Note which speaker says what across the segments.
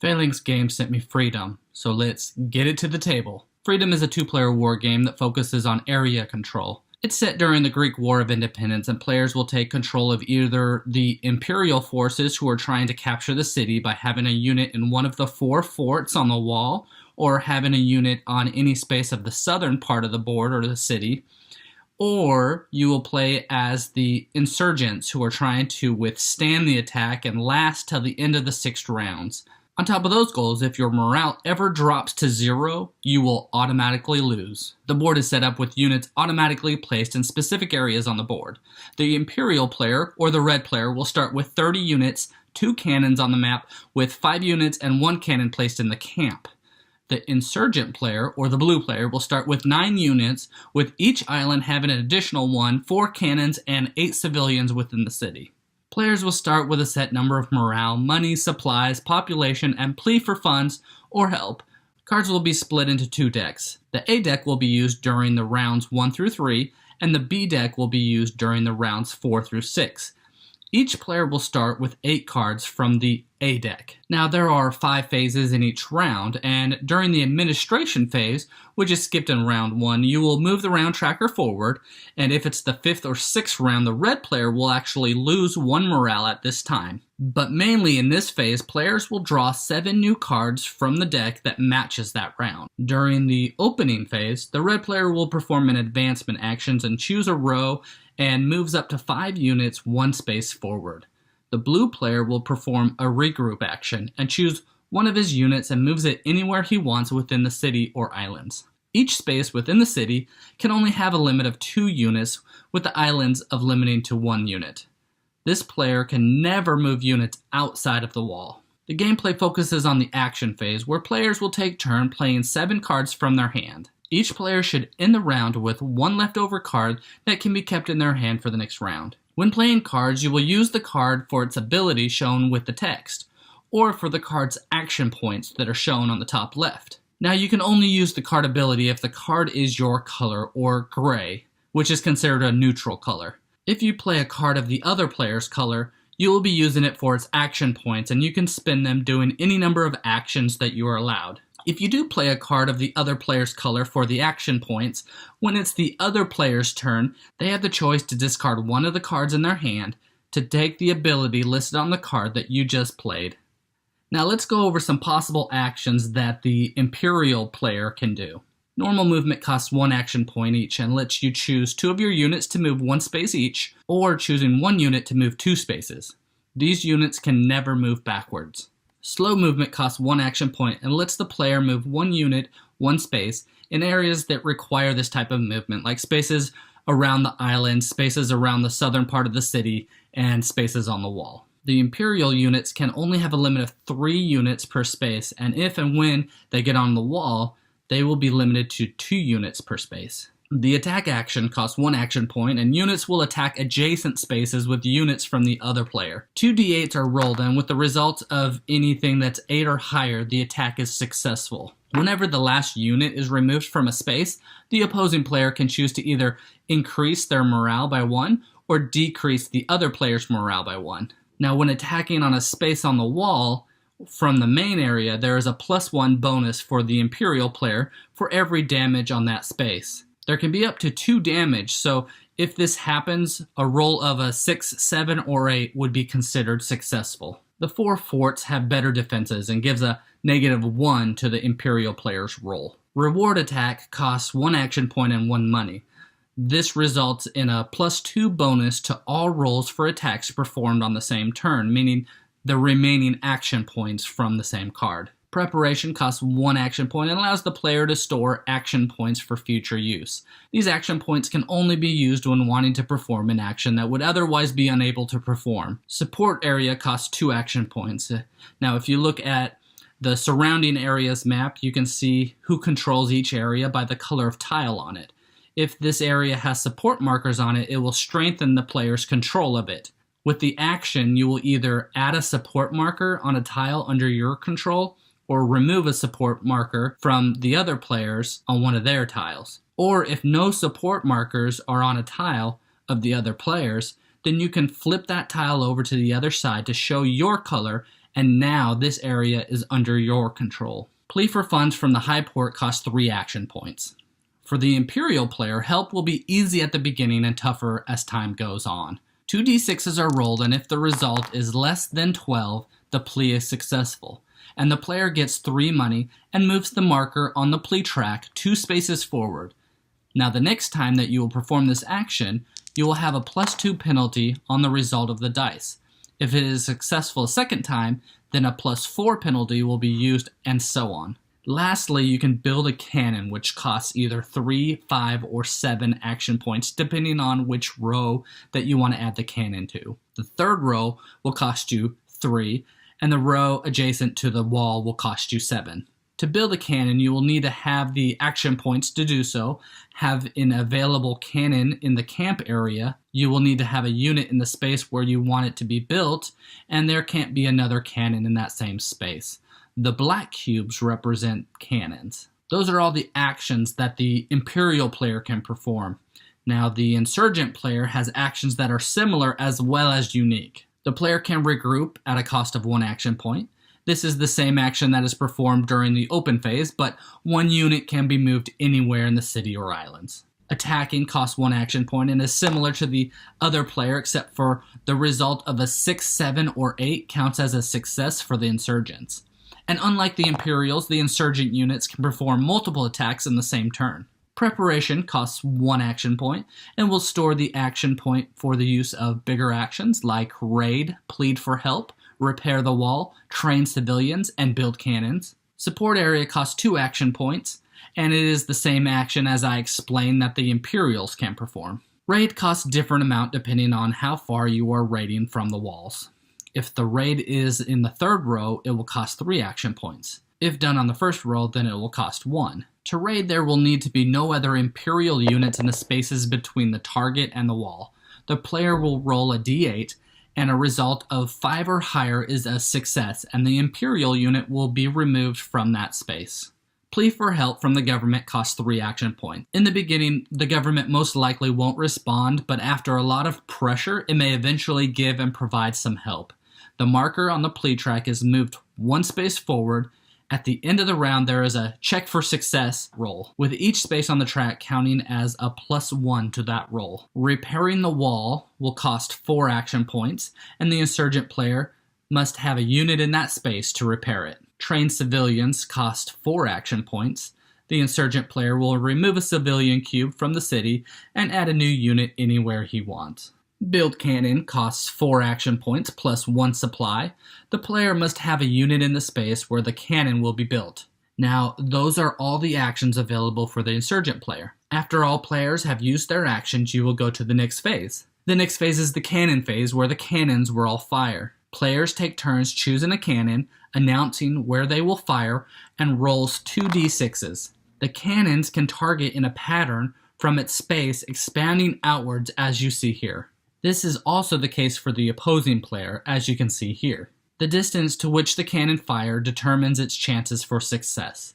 Speaker 1: Phalanx Games sent me Freedom, so let's get it to the table. Freedom is a two-player war game that focuses on area control. It's set during the Greek War of Independence, and players will take control of either the Imperial forces who are trying to capture the city by having a unit in one of the 4 forts on the wall, or having a unit on any space of the southern part of the board or the city, or you will play as the insurgents who are trying to withstand the attack and last till the end of the 6 rounds. On top of those goals, if your morale ever drops to 0, you will automatically lose. The board is set up with units automatically placed in specific areas on the board. The Imperial player, or the Red player, will start with 30 units, 2 cannons on the map, with 5 units and 1 cannon placed in the camp. The Insurgent player, or the Blue player, will start with 9 units, with each island having an additional 1, 4 cannons, and 8 civilians within the city. Players will start with a set number of morale, money, supplies, population, and plea for funds or help. Cards will be split into 2 decks. The A deck will be used during the rounds 1 through 3, and the B deck will be used during the rounds 4 through 6. Each player will start with 8 cards from the A deck. Now there are 5 phases in each round, and during the administration phase, which is skipped in round 1, you will move the round tracker forward, and if it's the 5th or 6th round, the Red player will actually lose 1 morale at this time. But mainly in this phase, players will draw 7 new cards from the deck that matches that round. During the opening phase, the Red player will perform an advancement actions and choose a row and moves up to 5 units 1 space forward. The Blue player will perform a regroup action and choose one of his units and moves it anywhere he wants within the city or islands. Each space within the city can only have a limit of 2 units, with the islands of limiting to 1 unit. This player can never move units outside of the wall. The gameplay focuses on the action phase, where players will take turn playing 7 cards from their hand. Each player should end the round with 1 leftover card that can be kept in their hand for the next round. When playing cards, you will use the card for its ability shown with the text, or for the card's action points that are shown on the top left. Now you can only use the card ability if the card is your color, or gray, which is considered a neutral color. If you play a card of the other player's color, you will be using it for its action points, and you can spend them doing any number of actions that you are allowed. If you do play a card of the other player's color for the action points, when it's the other player's turn, they have the choice to discard one of the cards in their hand to take the ability listed on the card that you just played. Now let's go over some possible actions that the Imperial player can do. Normal movement costs 1 action point each and lets you choose 2 of your units to move 1 space each, or choosing 1 unit to move 2 spaces. These units can never move backwards. Slow movement costs 1 action point and lets the player move 1 unit, 1 space, in areas that require this type of movement, like spaces around the island, spaces around the southern part of the city, and spaces on the wall. The Imperial units can only have a limit of 3 units per space, and if and when they get on the wall, they will be limited to 2 units per space. The attack action costs 1 action point, and units will attack adjacent spaces with units from the other player. 2 d8s are rolled, and with the result of anything that's 8 or higher, the attack is successful. Whenever the last unit is removed from a space, the opposing player can choose to either increase their morale by 1 or decrease the other player's morale by 1. Now, when attacking on a space on the wall from the main area, there is a +1 bonus for the Imperial player for every damage on that space. There can be up to 2 damage, so if this happens, a roll of a 6, 7, or 8 would be considered successful. The 4 forts have better defenses and gives a -1 to the Imperial player's roll. Reward attack costs 1 action point and 1 money. This results in a +2 bonus to all rolls for attacks performed on the same turn, meaning the remaining action points from the same card. Preparation costs 1 action point and allows the player to store action points for future use. These action points can only be used when wanting to perform an action that would otherwise be unable to perform. Support area costs 2 action points. Now, if you look at the surrounding areas map, you can see who controls each area by the color of tile on it. If this area has support markers on it, it will strengthen the player's control of it. With the action, you will either add a support marker on a tile under your control, or remove a support marker from the other players on one of their tiles. Or if no support markers are on a tile of the other players, then you can flip that tile over to the other side to show your color and now this area is under your control. Plea for funds from the High Port costs 3 action points. For the Imperial player, help will be easy at the beginning and tougher as time goes on. 2d6s are rolled, and if the result is less than 12, the plea is successful, and the player gets 3 money and moves the marker on the plea track 2 spaces forward. Now the next time that you will perform this action, you will have a +2 penalty on the result of the dice. If it is successful a second time, then a +4 penalty will be used, and so on. Lastly, you can build a cannon, which costs either 3, 5, or 7 action points, depending on which row that you want to add the cannon to. The third row will cost you 3, and the row adjacent to the wall will cost you 7. To build a cannon, you will need to have the action points to do so, have an available cannon in the camp area, you will need to have a unit in the space where you want it to be built, and there can't be another cannon in that same space. The black cubes represent cannons. Those are all the actions that the Imperial player can perform. Now, the Insurgent player has actions that are similar as well as unique. The player can regroup at a cost of 1 action point. This is the same action that is performed during the open phase, but 1 unit can be moved anywhere in the city or islands. Attacking costs 1 action point and is similar to the other player, except for the result of a 6, 7, or 8 counts as a success for the Insurgents. And unlike the Imperials, the Insurgent units can perform multiple attacks in the same turn. Preparation costs 1 action point and will store the action point for the use of bigger actions like raid, plead for help, repair the wall, train civilians, and build cannons. Support area costs 2 action points, and it is the same action as I explained that the Imperials can perform. Raid costs a different amount depending on how far you are raiding from the walls. If the raid is in the third row, it will cost 3 action points. If done on the first row, then it will cost 1. To raid, there will need to be no other Imperial units in the spaces between the target and the wall. The player will roll a d8, and a result of 5 or higher is a success, and the Imperial unit will be removed from that space. Plea for help from the government costs 3 action points. In the beginning, the government most likely won't respond, but after a lot of pressure, it may eventually give and provide some help. The marker on the plea track is moved 1 space forward. At the end of the round, there is a check for success roll, with each space on the track counting as a +1 to that roll. Repairing the wall will cost 4 action points, and the Insurgent player must have a unit in that space to repair it. Train civilians cost 4 action points. The Insurgent player will remove a civilian cube from the city and add a new unit anywhere he wants. Build cannon costs 4 action points plus 1 supply. The player must have a unit in the space where the cannon will be built. Now, those are all the actions available for the Insurgent player. After all players have used their actions, you will go to the next phase. The next phase is the cannon phase, where the cannons will all fire. Players take turns choosing a cannon, announcing where they will fire, and rolls 2d6s. The cannons can target in a pattern from its space, expanding outwards as you see here. This is also the case for the opposing player, as you can see here. The distance to which the cannon fire determines its chances for success.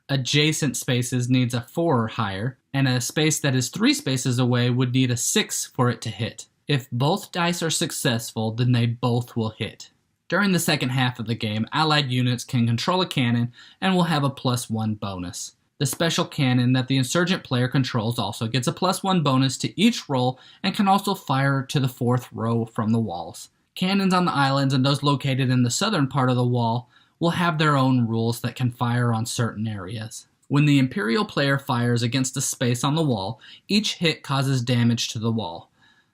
Speaker 1: Adjacent spaces needs a 4 or higher, and a space that is 3 spaces away would need a 6 for it to hit. If both dice are successful, then they both will hit. During the second half of the game, allied units can control a cannon and will have a +1 bonus. The special cannon that the Insurgent player controls also gets a +1 bonus to each roll and can also fire to the 4th row from the walls. Cannons on the islands and those located in the southern part of the wall will have their own rules that can fire on certain areas. When the Imperial player fires against a space on the wall, each hit causes damage to the wall.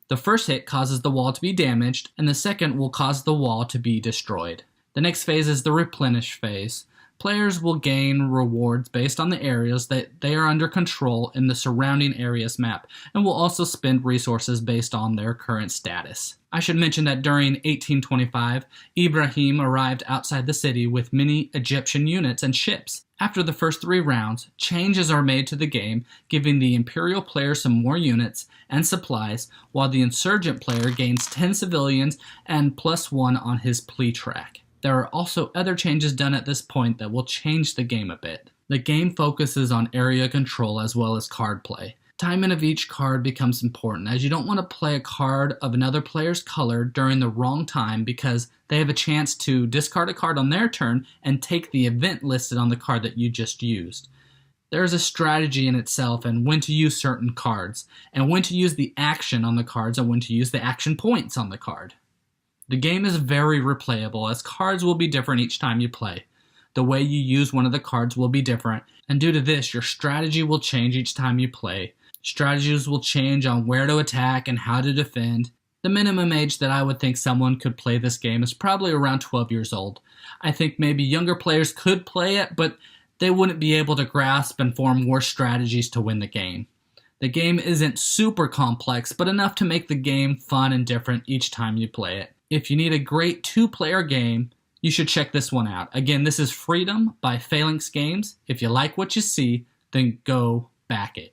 Speaker 1: The first hit causes the wall to be damaged, and the second will cause the wall to be destroyed. The next phase is the replenish phase. Players will gain rewards based on the areas that they are under control in the surrounding areas map, and will also spend resources based on their current status. I should mention that during 1825, Ibrahim arrived outside the city with many Egyptian units and ships. After the first 3 rounds, changes are made to the game, giving the Imperial player some more units and supplies, while the Insurgent player gains 10 civilians and +1 on his plea track. There are also other changes done at this point that will change the game a bit. The game focuses on area control as well as card play. Timing of each card becomes important, as you don't want to play a card of another player's color during the wrong time because they have a chance to discard a card on their turn and take the event listed on the card that you just used. There is a strategy in itself and when to use certain cards, and when to use the action on the cards and when to use the action points on the card. The game is very replayable, as cards will be different each time you play. The way you use one of the cards will be different, and due to this, your strategy will change each time you play. Strategies will change on where to attack and how to defend. The minimum age that I would think someone could play this game is probably around 12 years old. I think maybe younger players could play it, but they wouldn't be able to grasp and form war strategies to win the game. The game isn't super complex, but enough to make the game fun and different each time you play it. If you need a great two-player game, you should check this one out. Again, this is Freedom by Phalanx Games. If you like what you see, then go back it.